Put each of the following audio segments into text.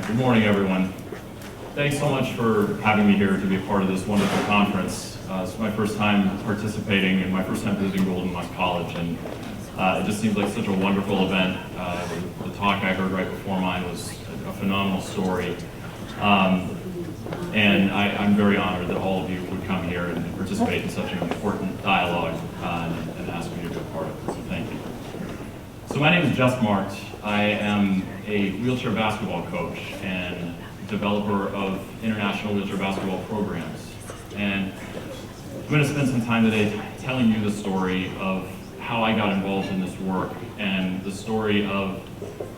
Good morning, everyone. Thanks so much for having me here to be a part of this wonderful conference. It's my first time participating and my first time visiting Golden West College, and it just seems like such a wonderful event. The talk I heard right before mine was a phenomenal story. And I'm very honored that all of you would come here and participate in such an important dialogue and ask me to be a part of it, so thank you. So my name is Jess Markt. I am a wheelchair basketball coach and developer of international wheelchair basketball programs. And I'm going to spend some time today telling you the story of how I got involved in this work and the story of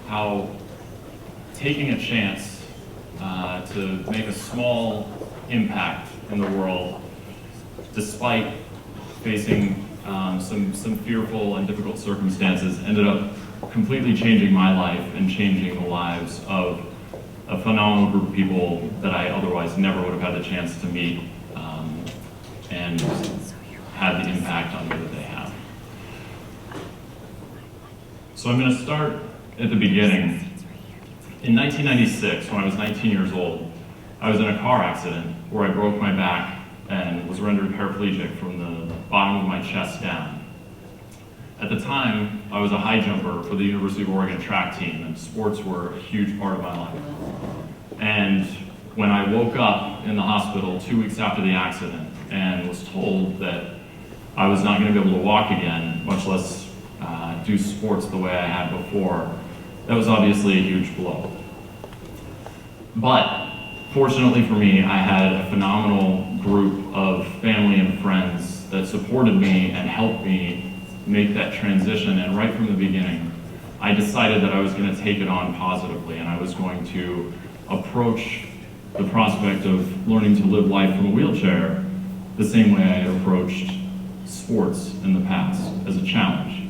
how taking a chance to make a small impact in the world, despite facing some fearful and difficult circumstances, ended up completely changing my life and changing the lives of a phenomenal group of people that I otherwise never would have had the chance to meet and had the impact on me that they have. So I'm going to start at the beginning. In 1996, when I was 19 years old, I was in a car accident where I broke my back and was rendered paraplegic from the bottom of my chest down. At the time, I was a high jumper for the University of Oregon track team, and sports were a huge part of my life. And when I woke up in the hospital 2 weeks after the accident and was told that I was not going to be able to walk again, much less do sports the way I had before, that was obviously a huge blow. But fortunately for me, I had a phenomenal group of family and friends that supported me and helped me make that transition. And right from the beginning, I decided that I was going to take it on positively, and I was going to approach the prospect of learning to live life from a wheelchair the same way I had approached sports in the past, as a challenge.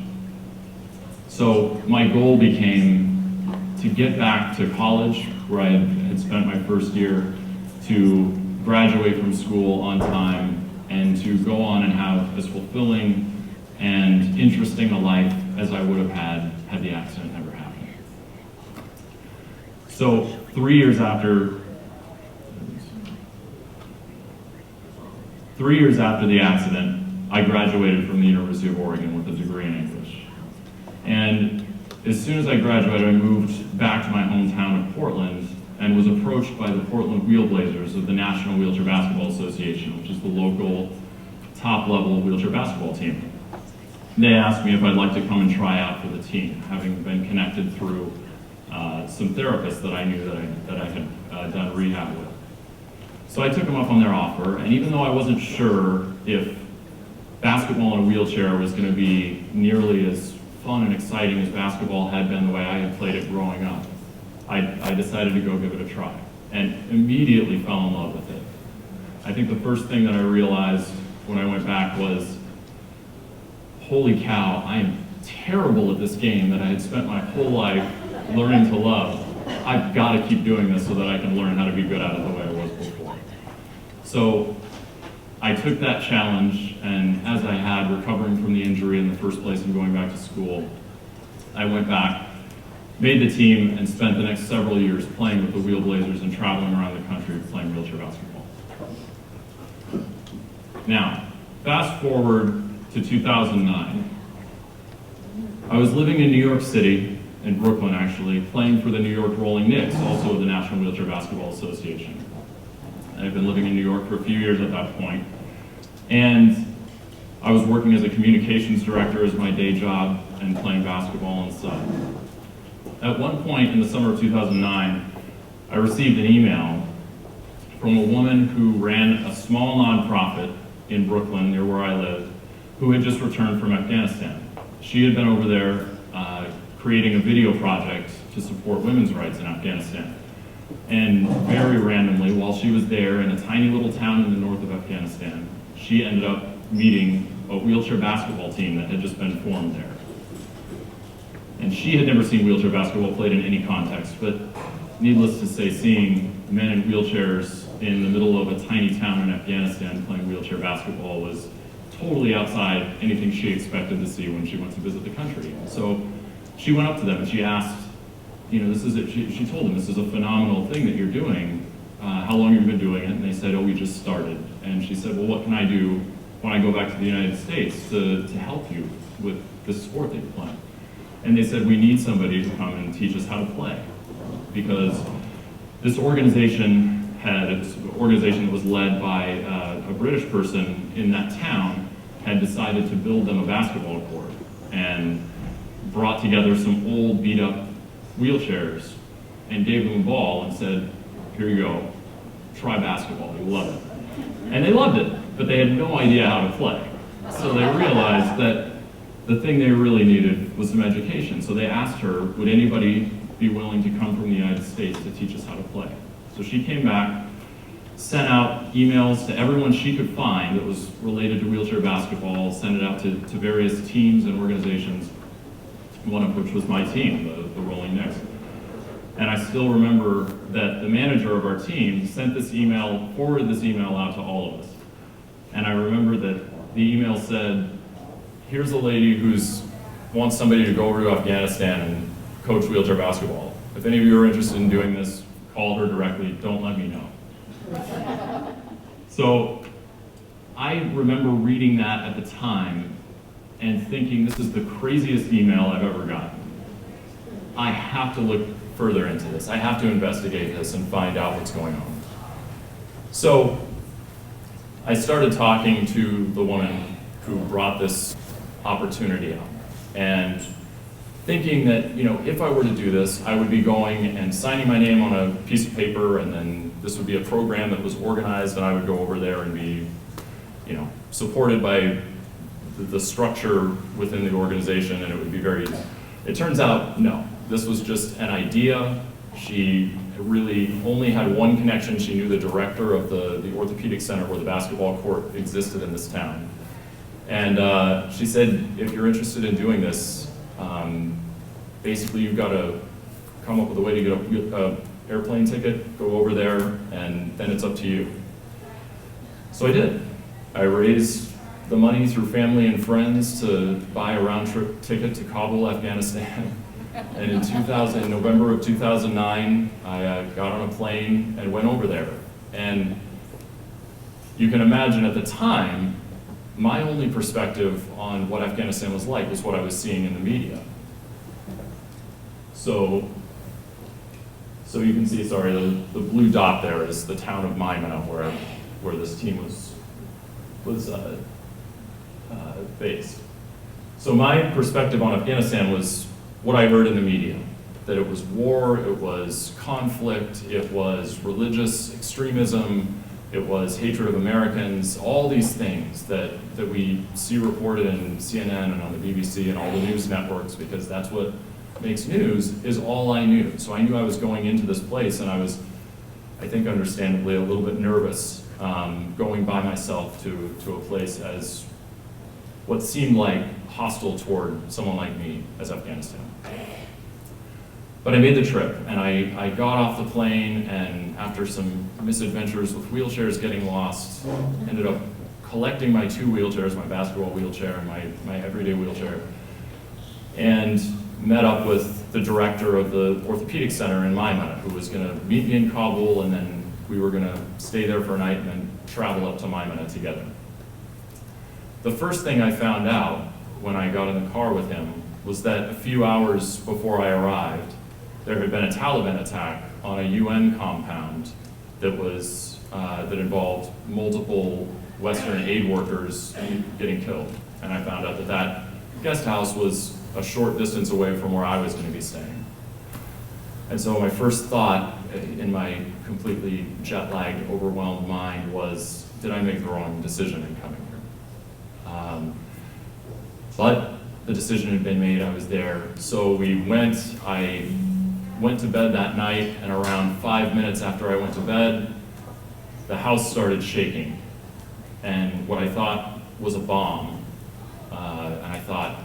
So my goal became to get back to college, where I had spent my first year, to graduate from school on time, and to go on and have as fulfilling and interesting a life as I would have had the accident never happened. So 3 years after the accident, I graduated from the University of Oregon with a degree in English. And as soon as I graduated, I moved back to my hometown of Portland and was approached by the Portland Wheelblazers of the National Wheelchair Basketball Association, which is the local top-level wheelchair basketball team. They asked me if I'd like to come and try out for the team, having been connected through some therapists that I knew that I had done rehab with. So I took them up on their offer, and even though I wasn't sure if basketball in a wheelchair was going to be nearly as fun and exciting as basketball had been the way I had played it growing up, I decided to go give it a try, and immediately fell in love with it. I think the first thing that I realized when I went back was, holy cow, I am terrible at this game that I had spent my whole life learning to love. I've got to keep doing this so that I can learn how to be good at it the way I was before. So I took that challenge, and as I had recovering from the injury in the first place and going back to school, I went back, made the team, and spent the next several years playing with the Wheelblazers and traveling around the country playing wheelchair basketball. Now, fast forward to 2009. I was living in New York City, in Brooklyn actually, playing for the New York Rolling Knicks, also the National Wheelchair Basketball Association. I've been living in New York for a few years at that point, and I was working as a communications director as my day job and playing basketball on the side. At one point in the summer of 2009, I received an email from a woman who ran a small nonprofit in Brooklyn, near where I lived, who had just returned from Afghanistan. She had been over there creating a video project to support women's rights in Afghanistan. And very randomly, while she was there in a tiny little town in the north of Afghanistan, she ended up meeting a wheelchair basketball team that had just been formed there. And she had never seen wheelchair basketball played in any context, but needless to say, seeing men in wheelchairs in the middle of a tiny town in Afghanistan playing wheelchair basketball was totally outside anything she expected to see when she went to visit the country. So she went up to them and she asked she told them, this is a phenomenal thing that you're doing. How long have you been doing it? And they said, oh, we just started. And she said, well, what can I do when I go back to the United States to help you with this sport that you're playing? And they said, we need somebody to come and teach us how to play. Because this organization that was led by a British person in that town had decided to build them a basketball court and brought together some old beat up wheelchairs and gave them a ball and said, here you go, try basketball, you'll love it. And they loved it, but they had no idea how to play. So they realized that the thing they really needed was some education. So they asked her, would anybody be willing to come from the United States to teach us how to play? So she came back, sent out emails to everyone she could find that was related to wheelchair basketball, sent it out to various teams and organizations, one of which was my team, the Rolling Knicks. And I still remember that the manager of our team sent this email, forwarded this email out to all of us. And I remember that the email said, here's a lady who wants somebody to go over to Afghanistan and coach wheelchair basketball. If any of you are interested in doing this, call her directly, don't let me know. So I remember reading that at the time and thinking, this is the craziest email I've ever gotten. I have to look further into this. I have to investigate this and find out what's going on. So I started talking to the woman who brought this opportunity up and thinking that, if I were to do this, I would be going and signing my name on a piece of paper, and then this would be a program that was organized, and I would go over there and be, supported by the structure within the organization, and it would be it turns out, no. This was just an idea. She really only had one connection. She knew the director of the orthopedic center where the basketball court existed in this town. And she said, if you're interested in doing this, basically you've got to come up with a way to get a airplane ticket, go over there, and then it's up to you. So I did. I raised the money through family and friends to buy a round-trip ticket to Kabul, Afghanistan. And in November of 2009, I got on a plane and went over there. And you can imagine at the time, my only perspective on what Afghanistan was like was what I was seeing in the media. So you can see, sorry, the blue dot there is the town of Maimana where this team was based. So my perspective on Afghanistan was what I heard in the media, that it was war, it was conflict, it was religious extremism, it was hatred of Americans, all these things that we see reported in CNN and on the BBC and all the news networks, because that's what makes news, is all I knew. So I knew I was going into this place, and I was, I think understandably, a little bit nervous going by myself to a place as what seemed like hostile toward someone like me as Afghanistan. But I made the trip, and I got off the plane, and after some misadventures with wheelchairs getting lost, ended up collecting my two wheelchairs, my basketball wheelchair and my everyday wheelchair, and met up with the director of the orthopedic center in Maimana, who was going to meet me in Kabul, and then we were going to stay there for a night and then travel up to Maimana together. The first thing I found out when I got in the car with him was that a few hours before I arrived, there had been a Taliban attack on a UN compound that involved multiple Western aid workers getting killed. And I found out that that guest house was a short distance away from where I was going to be staying. And so my first thought in my completely jet-lagged, overwhelmed mind was, did I make the wrong decision in coming here? But the decision had been made, I was there. So I went to bed that night, and around 5 minutes after I went to bed, the house started shaking. And what I thought was a bomb, and I thought,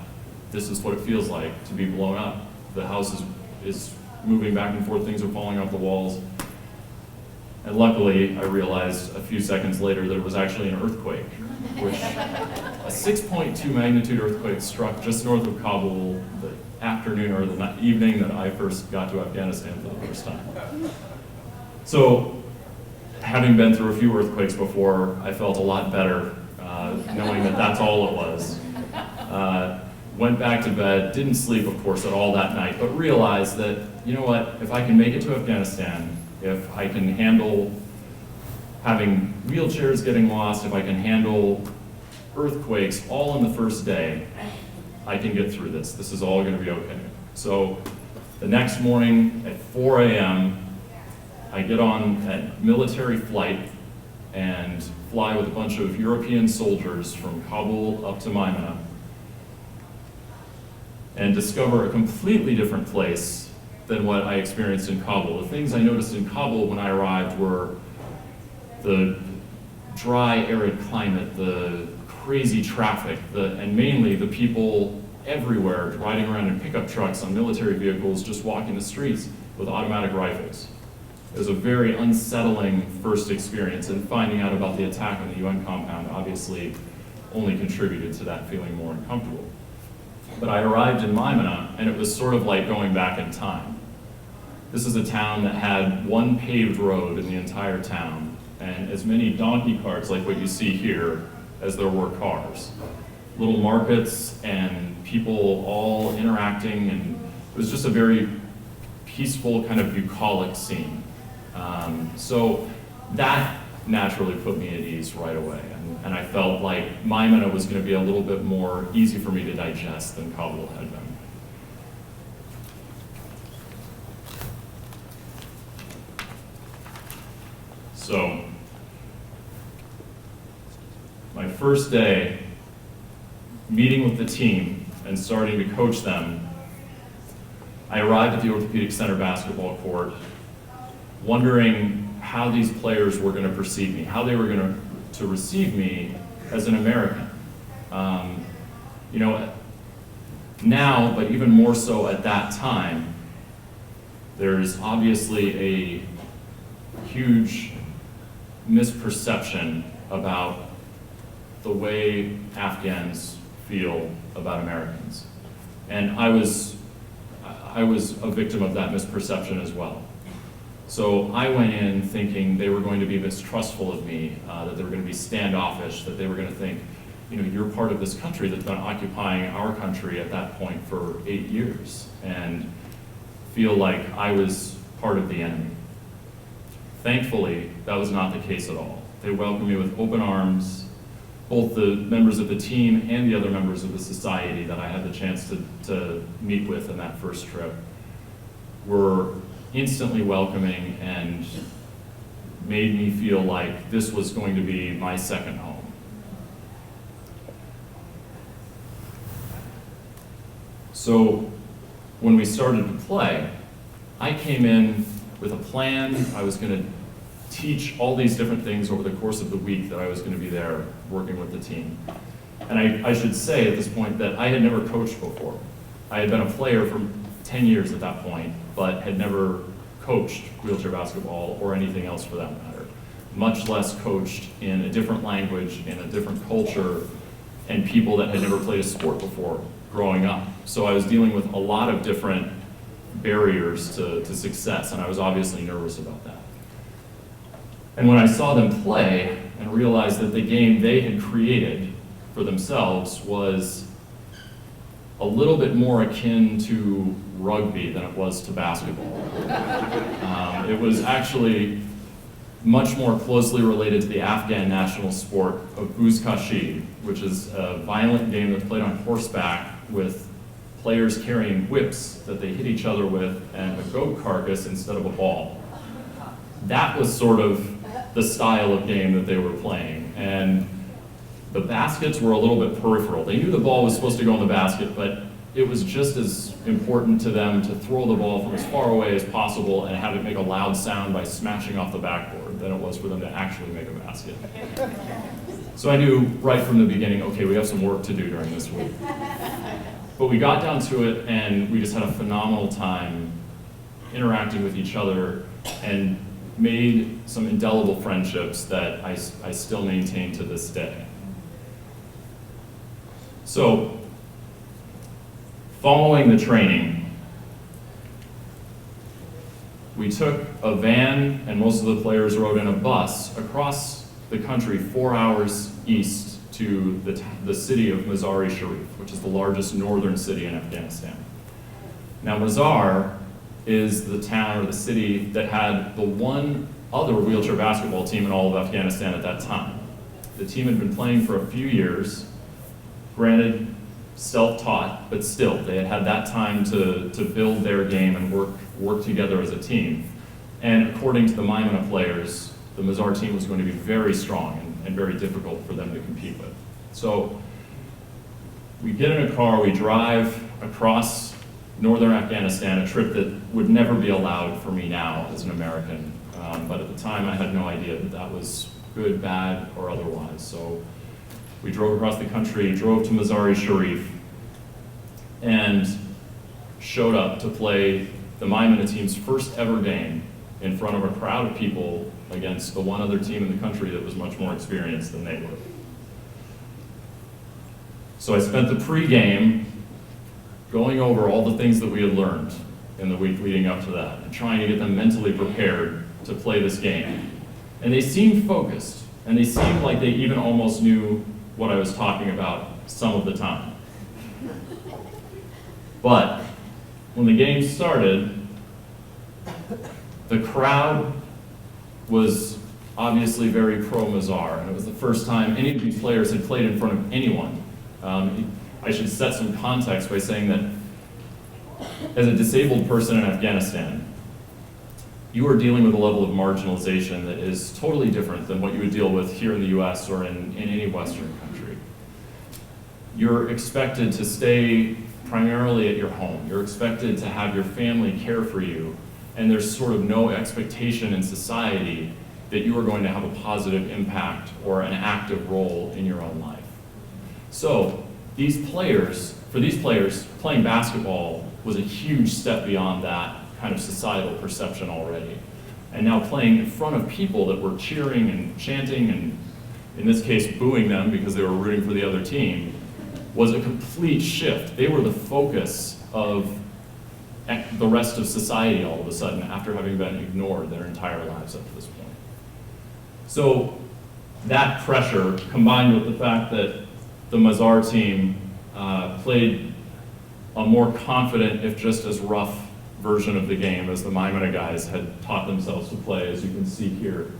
this is what it feels like to be blown up. The house is moving back and forth, things are falling off the walls. And luckily, I realized a few seconds later that it was actually an earthquake, which a 6.2 magnitude earthquake struck just north of Kabul the afternoon or the evening that I first got to Afghanistan for the first time. So, having been through a few earthquakes before, I felt a lot better knowing that that's all it was. Went back to bed, didn't sleep, of course, at all that night, but realized that, you know what, if I can make it to Afghanistan, if I can handle having wheelchairs getting lost, if I can handle earthquakes all in the first day, I can get through this. This is all going to be okay. So the next morning at 4 a.m., I get on a military flight and fly with a bunch of European soldiers from Kabul up to Maimana and discover a completely different place than what I experienced in Kabul. The things I noticed in Kabul when I arrived were the dry, arid climate, the crazy traffic, and mainly the people everywhere riding around in pickup trucks on military vehicles, just walking the streets with automatic rifles. It was a very unsettling first experience, and finding out about the attack on the UN compound obviously only contributed to that feeling more uncomfortable. But I arrived in Maimana, and it was sort of like going back in time. This is a town that had one paved road in the entire town, and as many donkey carts like what you see here as there were cars. Little markets and people all interacting, and it was just a very peaceful, kind of bucolic scene. So that naturally put me at ease right away, and I felt like Maimana was going to be a little bit more easy for me to digest than Kabul had been. So, my first day, meeting with the team and starting to coach them, I arrived at the Orthopedic Center basketball court wondering how these players were going to perceive me, how they were going to receive me as an American. You know, now, but even more so at that time, there's obviously a huge misperception about the way Afghans feel about Americans. And I was a victim of that misperception as well. So I went in thinking they were going to be mistrustful of me, that they were going to be standoffish, that they were going to think, you know, you're part of this country that's been occupying our country at that point for 8 years, and feel like I was part of the enemy. Thankfully, that was not the case at all. They welcomed me with open arms. Both the members of the team and the other members of the society that I had the chance to meet with in that first trip were instantly welcoming and made me feel like this was going to be my second home. So when we started to play, I came in with a plan. I was going to teach all these different things over the course of the week that I was going to be there working with the team. And I should say at this point that I had never coached before. I had been a player for 10 years at that point, but had never coached wheelchair basketball or anything else for that matter, much less coached in a different language, in a different culture, and people that had never played a sport before growing up. So I was dealing with a lot of different barriers to success, and I was obviously nervous about that. And when I saw them play and realized that the game they had created for themselves was a little bit more akin to rugby than it was to basketball. It was actually much more closely related to the Afghan national sport of buzkashi, which is a violent game that's played on horseback with players carrying whips that they hit each other with and a goat carcass instead of a ball. That was sort of the style of game that they were playing. And the baskets were a little bit peripheral. They knew the ball was supposed to go in the basket, but it was just as important to them to throw the ball from as far away as possible and have it make a loud sound by smashing off the backboard than it was for them to actually make a basket. So I knew right from the beginning, okay, we have some work to do during this week. But we got down to it, and we just had a phenomenal time interacting with each other and made some indelible friendships that I still maintain to this day. So, following the training, we took a van, and most of the players rode in a bus across the country 4 hours east to the city of Mazar-e-Sharif, which is the largest northern city in Afghanistan. Now, Mazar is the town or the city that had the one other wheelchair basketball team in all of Afghanistan at that time. The team had been playing for a few years, granted self-taught, but still, they had had that time to build their game and work together as a team. And according to the Maimana players, the Mazar team was going to be very strong and very difficult for them to compete with. So we get in a car, we drive across northern Afghanistan, a trip that would never be allowed for me now as an American. But at the time, I had no idea that that was good, bad, or otherwise. So we drove across the country, drove to Mazar-e-Sharif, and showed up to play the Maimana team's first ever game in front of a crowd of people against the one other team in the country that was much more experienced than they were. So I spent the pregame going over all the things that we had learned in the week leading up to that and trying to get them mentally prepared to play this game. And they seemed focused, and they seemed like they even almost knew what I was talking about some of the time. But when the game started, the crowd was obviously very pro-Mazar, and it was the first time any of these players had played in front of anyone. I should set some context by saying that as a disabled person in Afghanistan, you are dealing with a level of marginalization that is totally different than what you would deal with here in the US or in any Western country. You're expected to stay primarily at your home. You're expected to have your family care for you, and there's sort of no expectation in society that you are going to have a positive impact or an active role in your own life. So for these players, playing basketball was a huge step beyond that kind of societal perception already. And now playing in front of people that were cheering and chanting and, in this case, booing them because they were rooting for the other team was a complete shift. They were the focus of the rest of society all of a sudden after having been ignored their entire lives up to this point. So that pressure, combined with the fact that the Mazar team played a more confident, if just as rough, version of the game as the Maimana guys had taught themselves to play, as you can see here,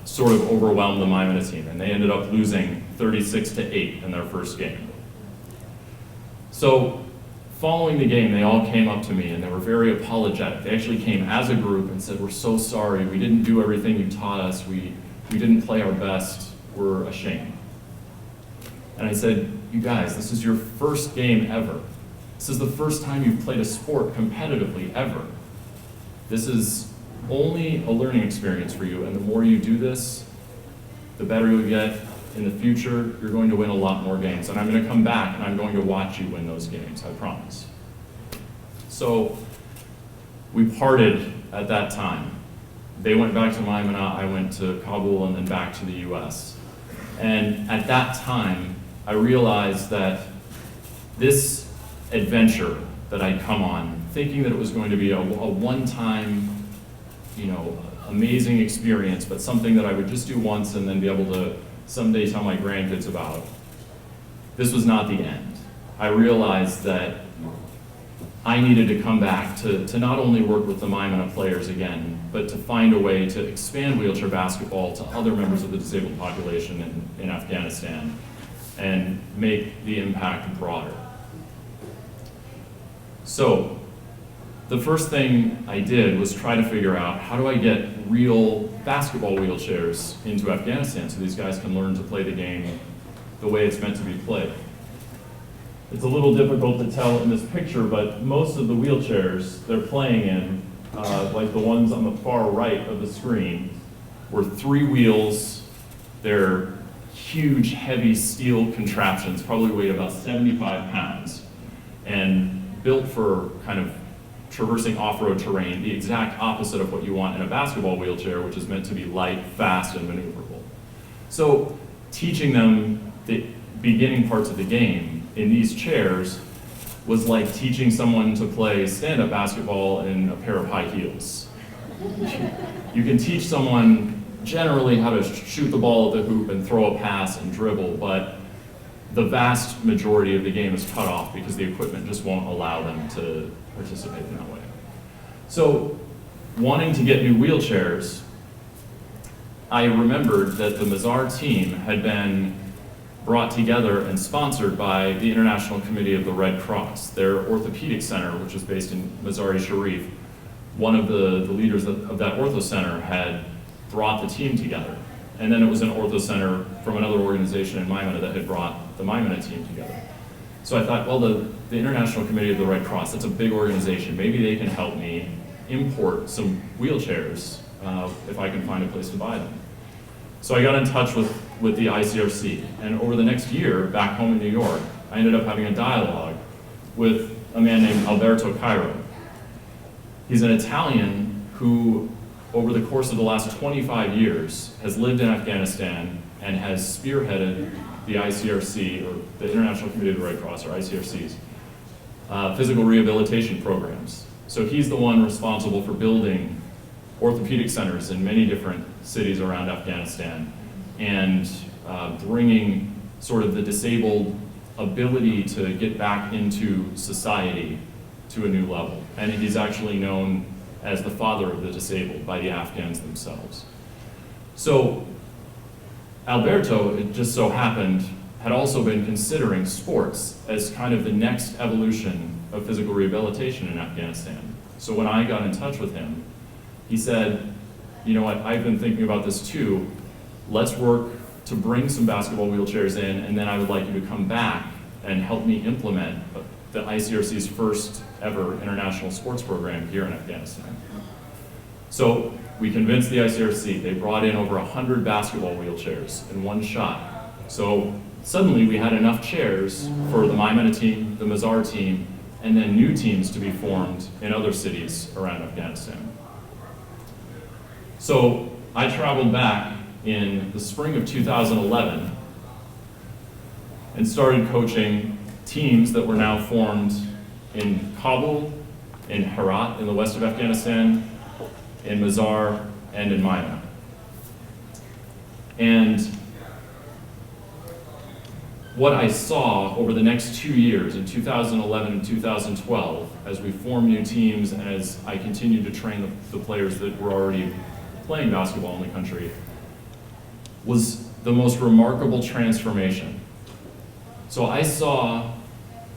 sort of overwhelmed the Maimana team, and they ended up losing 36-8 in their first game. So following the game, they all came up to me and they were very apologetic. They actually came as a group and said, "We're so sorry, we didn't do everything you taught us, we didn't play our best, we're ashamed." And I said, "You guys, this is your first game ever. This is the first time you've played a sport competitively ever. This is only a learning experience for you, and the more you do this, the better you'll get. In the future, you're going to win a lot more games, and I'm going to come back and I'm going to watch you win those games, I promise." So we parted at that time. They went back to Maimana, I went to Kabul, and then back to the US. And at that time, I realized that this adventure that I'd come on, thinking that it was going to be a one-time, amazing experience, but something that I would just do once and then be able to someday tell my grandkids about, this was not the end. I realized that I needed to come back to not only work with the Maimana players again, but to find a way to expand wheelchair basketball to other members of the disabled population in Afghanistan and make the impact broader. So the first thing I did was try to figure out, how do I get real basketball wheelchairs into Afghanistan so these guys can learn to play the game the way it's meant to be played? It's a little difficult to tell in this picture, but most of the wheelchairs they're playing in, like the ones on the far right of the screen, were 3 wheels. They're huge, heavy steel contraptions, probably weighed about 75 pounds, and built for kind of traversing off-road terrain, the exact opposite of what you want in a basketball wheelchair, which is meant to be light, fast, and maneuverable. So teaching them the beginning parts of the game in these chairs was like teaching someone to play stand-up basketball in a pair of high heels. You can teach someone generally how to shoot the ball at the hoop and throw a pass and dribble, but the vast majority of the game is cut off because the equipment just won't allow them to participate in that way. So, wanting to get new wheelchairs, I remembered that the Mazar team had been brought together and sponsored by the International Committee of the Red Cross. Their orthopedic center, which is based in Mazar-i-Sharif, one of the leaders of that ortho center had brought the team together. And then it was an ortho center from another organization in Maimana that had brought the Maimana team together. So I thought, well, the International Committee of the Red Cross, that's a big organization. Maybe they can help me import some wheelchairs if I can find a place to buy them. So I got in touch with the ICRC, and over the next year, back home in New York, I ended up having a dialogue with a man named Alberto Cairo. He's an Italian who, over the course of the last 25 years, has lived in Afghanistan and has spearheaded the ICRC, or the International Committee of the Red Cross, or ICRC's, physical rehabilitation programs. So he's the one responsible for building orthopedic centers in many different cities around Afghanistan and bringing sort of the disabled ability to get back into society to a new level. And he's actually known as the father of the disabled by the Afghans themselves. So Alberto, it just so happened, had also been considering sports as kind of the next evolution of physical rehabilitation in Afghanistan. So when I got in touch with him, he said, you know what, I've been thinking about this too. Let's work to bring some basketball wheelchairs in, and then I would like you to come back and help me implement the ICRC's first ever international sports program here in Afghanistan. So we convinced the ICRC. They brought in over 100 basketball wheelchairs in one shot. So suddenly we had enough chairs for the Maimana team, the Mazar team, and then new teams to be formed in other cities around Afghanistan. So I traveled back in the spring of 2011 and started coaching teams that were now formed in Kabul, in Herat in the west of Afghanistan, in Mazar, and in Maimana. And what I saw over the next 2 years, in 2011 and 2012, as we formed new teams and as I continued to train the players that were already playing basketball in the country, was the most remarkable transformation. So I saw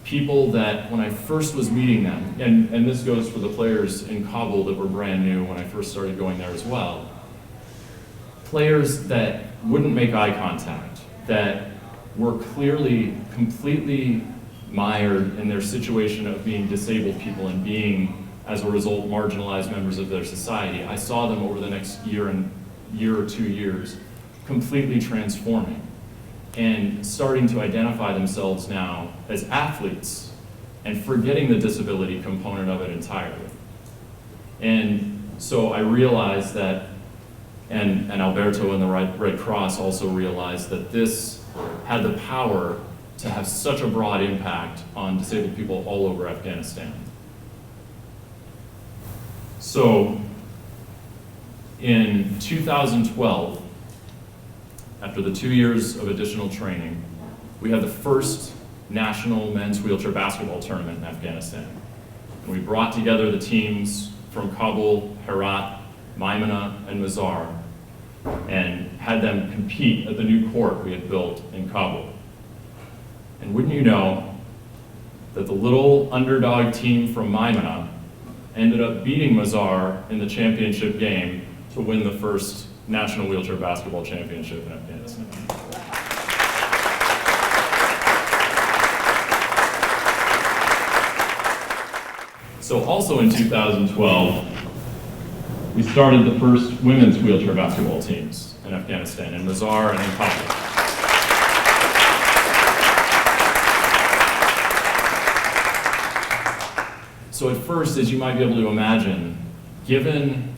people that when I first was meeting them, and this goes for the players in Kabul that were brand new when I first started going there as well, players that wouldn't make eye contact, that were clearly completely mired in their situation of being disabled people and being, as a result, marginalized members of their society. I saw them over the next year or 2 years completely transforming and starting to identify themselves now as athletes and forgetting the disability component of it entirely. And so I realized that, and Alberto and the Red Cross also realized that this had the power to have such a broad impact on disabled people all over Afghanistan. So in 2012, after the 2 years of additional training, we had the first national men's wheelchair basketball tournament in Afghanistan. And we brought together the teams from Kabul, Herat, Maimana, and Mazar, and had them compete at the new court we had built in Kabul. And wouldn't you know that the little underdog team from Maimana ended up beating Mazar in the championship game to win the first National Wheelchair Basketball Championship in Afghanistan. So also in 2012, we started the first women's wheelchair basketball teams in Afghanistan, in Mazar and in Kabul. So at first, as you might be able to imagine, given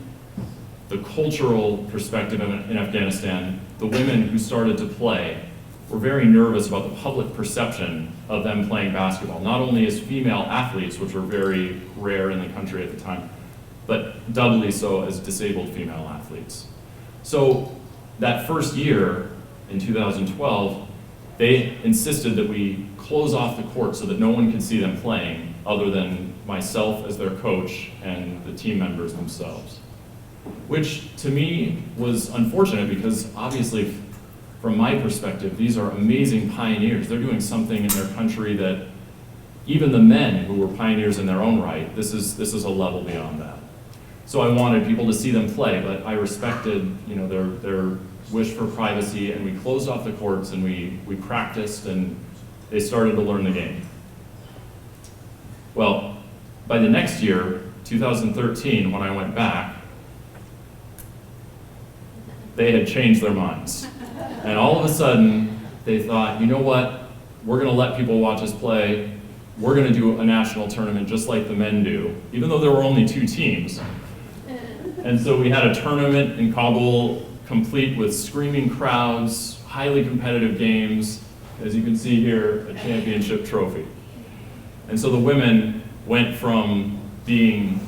the cultural perspective in Afghanistan, the women who started to play were very nervous about the public perception of them playing basketball, not only as female athletes, which were very rare in the country at the time, but doubly so as disabled female athletes. So that first year, in 2012, they insisted that we close off the court so that no one could see them playing other than myself as their coach and the team members themselves. Which to me was unfortunate because obviously from my perspective, these are amazing pioneers. They're doing something in their country that even the men who were pioneers in their own right, this is a level beyond that. So I wanted people to see them play, but I respected, their wish for privacy, and we closed off the courts and we practiced, and they started to learn the game. Well, by the next year, 2013, when I went back, they had changed their minds. And all of a sudden, they thought, you know what, we're gonna let people watch us play, we're gonna do a national tournament just like the men do, even though there were only 2 teams. And so we had a tournament in Kabul, complete with screaming crowds, highly competitive games, as you can see here, a championship trophy. And so the women went from being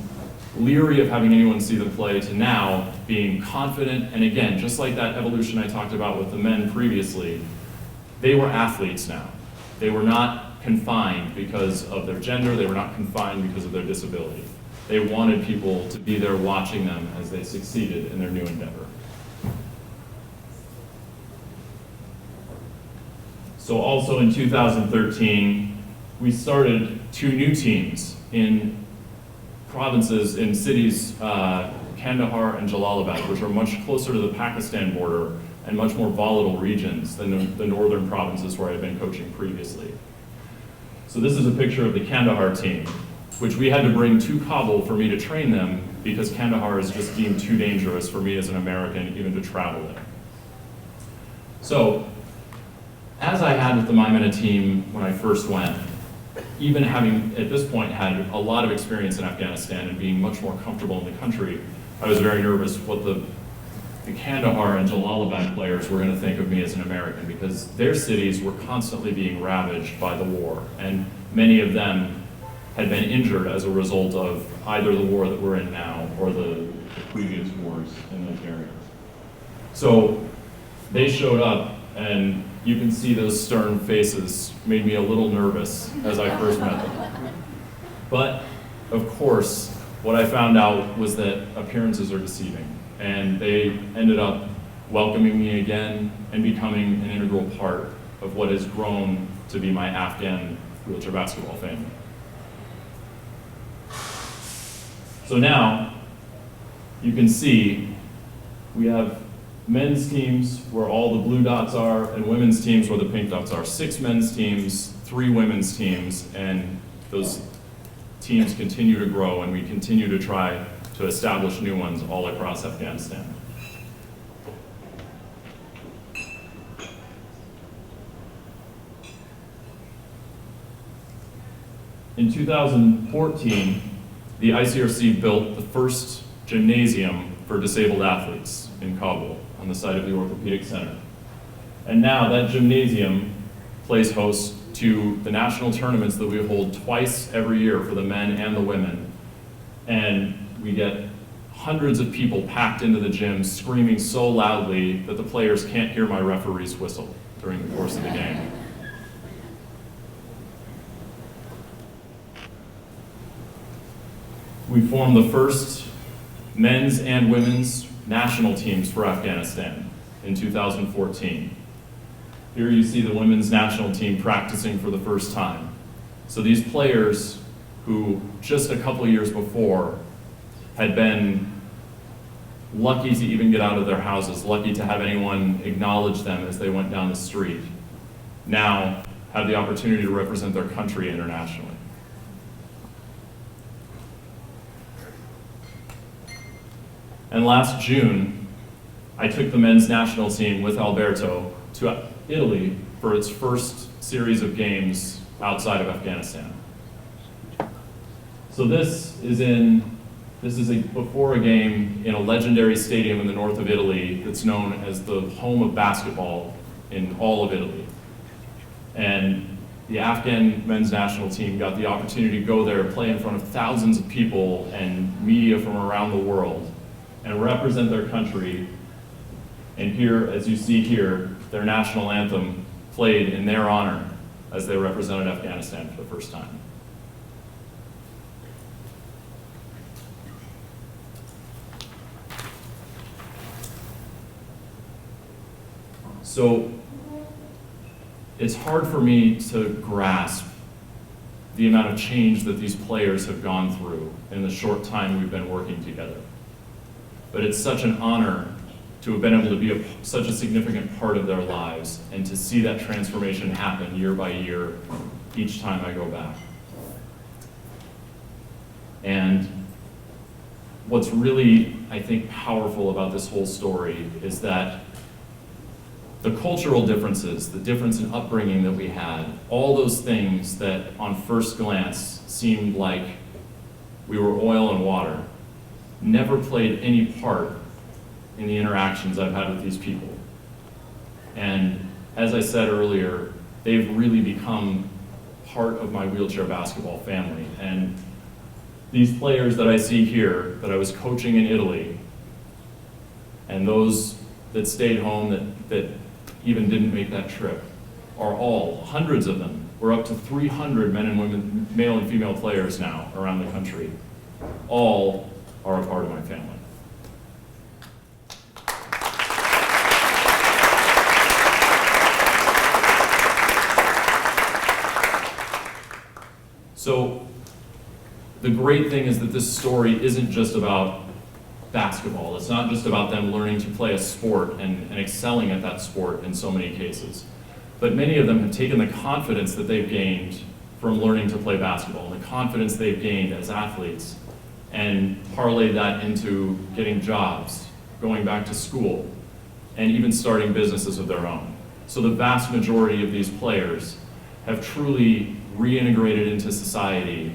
leery of having anyone see them play to now being confident, and again, just like that evolution I talked about with the men previously, they were athletes now. They were not confined because of their gender, they were not confined because of their disability. They wanted people to be there watching them as they succeeded in their new endeavor. So also in 2013, we started 2 new teams in provinces, in cities, Kandahar and Jalalabad, which are much closer to the Pakistan border and much more volatile regions than the northern provinces where I've been coaching previously. So this is a picture of the Kandahar team, which we had to bring to Kabul for me to train them because Kandahar is just deemed too dangerous for me as an American even to travel there. So, as I had with the Maimana team when I first went, even having at this point had a lot of experience in Afghanistan and being much more comfortable in the country, I was very nervous what the Kandahar and Jalalabad players were going to think of me as an American because their cities were constantly being ravaged by the war, and many of them had been injured as a result of either the war that we're in now or the previous wars in those areas. So they showed up, and you can see those stern faces made me a little nervous as I first met them. But, of course, what I found out was that appearances are deceiving, and they ended up welcoming me again and becoming an integral part of what has grown to be my Afghan wheelchair basketball family. So now, you can see we have men's teams where all the blue dots are and women's teams where the pink dots are. 6 men's teams, 3 women's teams, and those teams continue to grow, and we continue to try to establish new ones all across Afghanistan. In 2014, the ICRC built the first gymnasium for disabled athletes in Kabul on the site of the Orthopedic Center. And now that gymnasium plays host to the national tournaments that we hold twice every year for the men and the women. And we get hundreds of people packed into the gym screaming so loudly that the players can't hear my referee's whistle during the course of the game. We formed the first men's and women's national teams for Afghanistan in 2014. Here you see the women's national team practicing for the first time. So these players who just a couple years before had been lucky to even get out of their houses, lucky to have anyone acknowledge them as they went down the street, now have the opportunity to represent their country internationally. And last June, I took the men's national team with Alberto to Italy for its first series of games outside of Afghanistan. So this is before a game in a legendary stadium in the north of Italy that's known as the home of basketball in all of Italy. And the Afghan men's national team got the opportunity to go there, play in front of thousands of people and media from around the world, and represent their country. And here, as you see here, their national anthem played in their honor as they represented Afghanistan for the first time. So it's hard for me to grasp the amount of change that these players have gone through in the short time we've been working together. But it's such an honor to have been able to be such a significant part of their lives and to see that transformation happen year by year each time I go back. And what's really, I think, powerful about this whole story is that the cultural differences, the difference in upbringing that we had, all those things that on first glance seemed like we were oil and water, never played any part in the interactions I've had with these people. And as I said earlier, they've really become part of my wheelchair basketball family. And these players that I see here, that I was coaching in Italy, and those that stayed home that even didn't make that trip, are all, hundreds of them. We're up to 300 men and women, male and female players now around the country. All are a part of my family. So the great thing is that this story isn't just about basketball. It's not just about them learning to play a sport and excelling at that sport in so many cases. But many of them have taken the confidence that they've gained from learning to play basketball, and the confidence they've gained as athletes, and parlayed that into getting jobs, going back to school, and even starting businesses of their own. So the vast majority of these players have truly reintegrated into society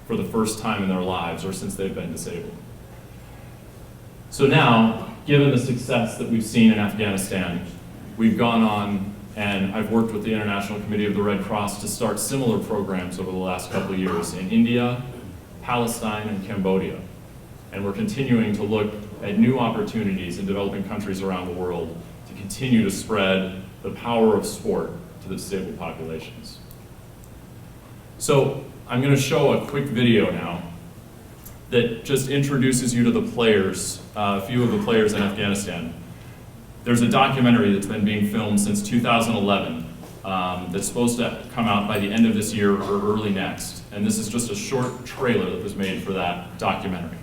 for the first time in their lives or since they've been disabled. So now, given the success that we've seen in Afghanistan, we've gone on, and I've worked with the International Committee of the Red Cross to start similar programs over the last couple of years in India, Palestine, and Cambodia. And we're continuing to look at new opportunities in developing countries around the world to continue to spread the power of sport to the disabled populations. So I'm going to show a quick video now that just introduces you to the players, a few of the players in Afghanistan. There's a documentary that's been being filmed since 2011 that's supposed to come out by the end of this year or early next. And this is just a short trailer that was made for that documentary.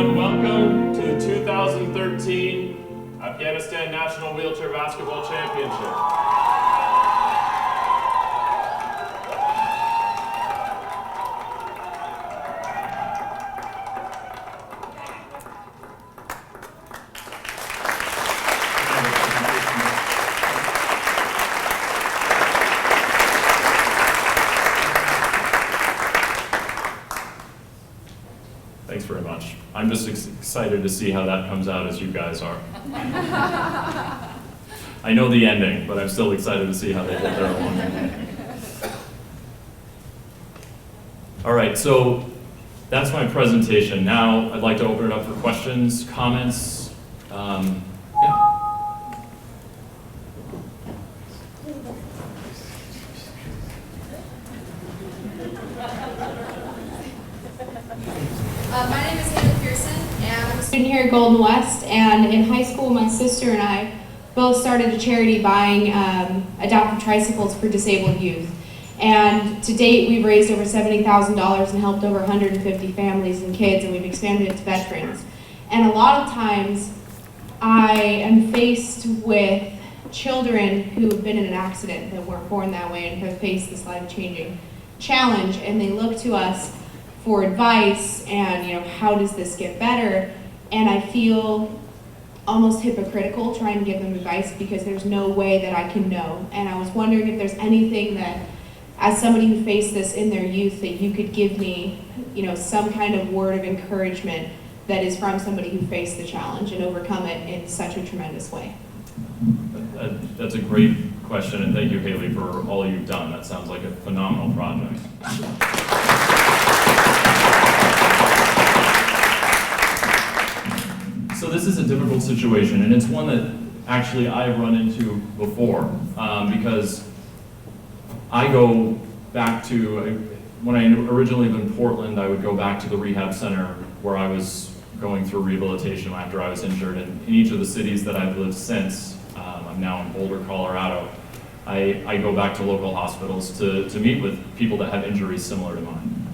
Welcome to the 2013 Afghanistan National Wheelchair Basketball Championship. Thanks very much. I'm just excited to see how that comes out as you guys are. I know the ending, but I'm still excited to see how they get there along the way. All right, so that's my presentation. Now I'd like to open it up for questions, comments. My name is Haley Pearson, and I'm a student here at Golden West. And in high school, my sister and I both started a charity buying adaptive tricycles for disabled youth. And to date, we've raised over $70,000 and helped over 150 families and kids, and we've expanded it to veterans. And a lot of times, I am faced with children who have been in an accident, that weren't born that way, and have faced this life-changing challenge, and they look to us for advice and, how does this get better? And I feel almost hypocritical trying to give them advice because there's no way that I can know. And I was wondering if there's anything that, as somebody who faced this in their youth, that you could give me, some kind of word of encouragement that is from somebody who faced the challenge and overcome it in such a tremendous way. That's a great question, and thank you, Haley, for all you've done. That sounds like a phenomenal project. So this is a difficult situation, and it's one that actually I've run into before, because I go back to, when I originally lived in Portland, I would go back to the rehab center where I was going through rehabilitation after I was injured, and in each of the cities that I've lived since, I'm now in Boulder, Colorado, I go back to local hospitals to meet with people that have injuries similar to mine.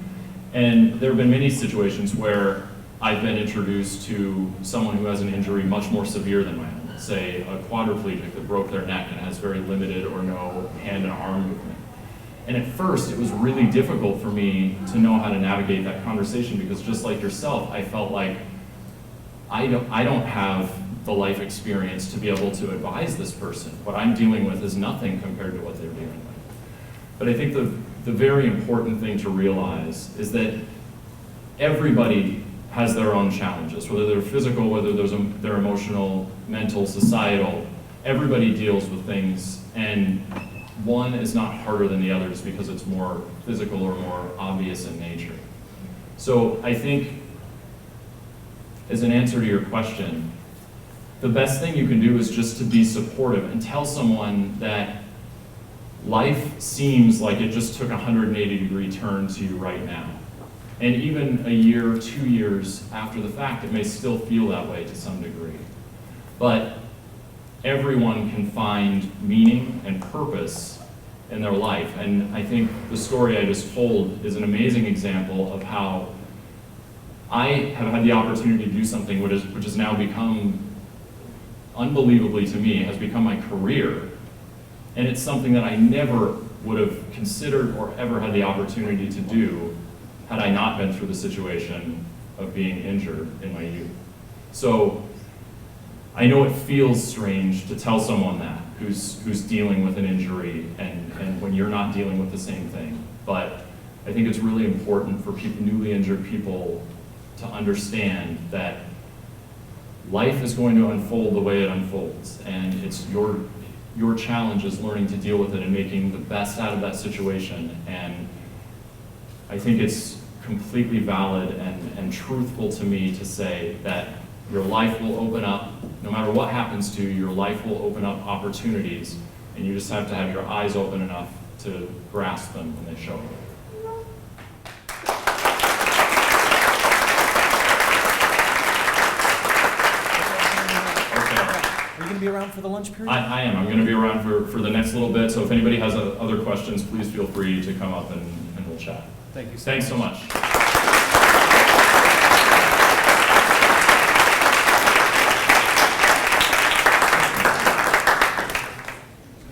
And there have been many situations where I've been introduced to someone who has an injury much more severe than my own, say a quadriplegic that broke their neck and has very limited or no hand and arm movement. And at first, it was really difficult for me to know how to navigate that conversation because just like yourself, I felt like I don't have the life experience to be able to advise this person. What I'm dealing with is nothing compared to what they're dealing with. But I think the very important thing to realize is that everybody has their own challenges, whether they're physical, whether they're emotional, mental, societal. Everybody deals with things, and one is not harder than the others because it's more physical or more obvious in nature. So I think, as an answer to your question, the best thing you can do is just to be supportive and tell someone that life seems like it just took a 180-degree turn to you right now. And even a year, 2 years after the fact, it may still feel that way to some degree. But everyone can find meaning and purpose in their life. And I think the story I just told is an amazing example of how I have had the opportunity to do something which has now become, unbelievably to me, has become my career. And it's something that I never would have considered or ever had the opportunity to do had I not been through the situation of being injured in my youth. So I know it feels strange to tell someone that who's dealing with an injury and when you're not dealing with the same thing. But I think it's really important for people, newly injured people, to understand that life is going to unfold the way it unfolds, and it's your challenge is learning to deal with it and making the best out of that situation. And I think it's completely valid and truthful to me to say that your life will open up, no matter what happens to you, your life will open up opportunities, and you just have to have your eyes open enough to grasp them when they show up. going to be around for the lunch period? I am. I'm going to be around for the next little bit, so if anybody has other questions, please feel free to come up and we'll chat. Thank you. Thanks so much.